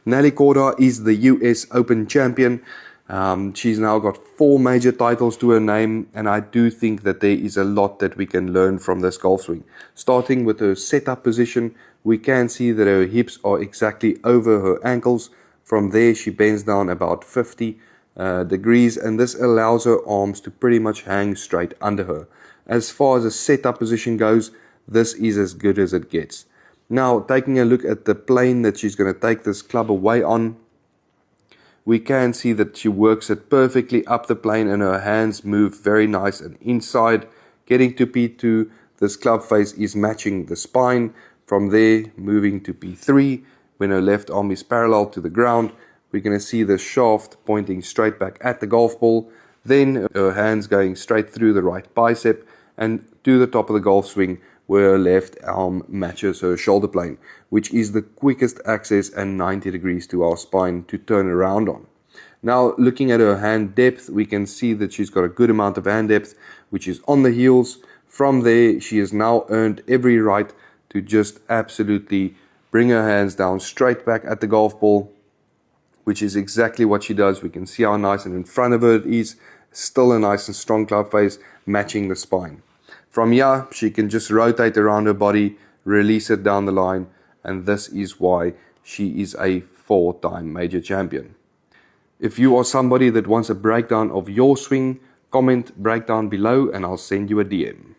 Nelly Korda is the US Open champion. She's now got 4 major titles to her name, and I do think that there is a lot that we can learn from this golf swing. Starting with her setup position, we can see that her hips are exactly over her ankles. From there, she bends down about 50 degrees, and this allows her arms to pretty much hang straight under her. As far as a setup position goes, this is as good as it gets. Now, taking a look at the plane that she's going to take this club away on, we can see that she works it perfectly up the plane and her hands move very nice and inside. Getting to P2, this club face is matching the spine. From there, moving to P3, when her left arm is parallel to the ground, we're going to see the shaft pointing straight back at the golf ball. Then her hands going straight through the right bicep and to the top of the golf swing, where her left arm matches her shoulder plane, which is the quickest access and 90 degrees to our spine to turn around on. Now, looking at her hand depth, we can see that she's got a good amount of hand depth, which is on the heels. From there, she has now earned every right to just absolutely bring her hands down straight back at the golf ball, which is exactly what she does. We can see how nice and in front of her it is. Still a nice and strong club face matching the spine. From here, she can just rotate around her body, release it down the line, and this is why she is a 4-time major champion. If you are somebody that wants a breakdown of your swing, comment breakdown below and I'll send you a DM.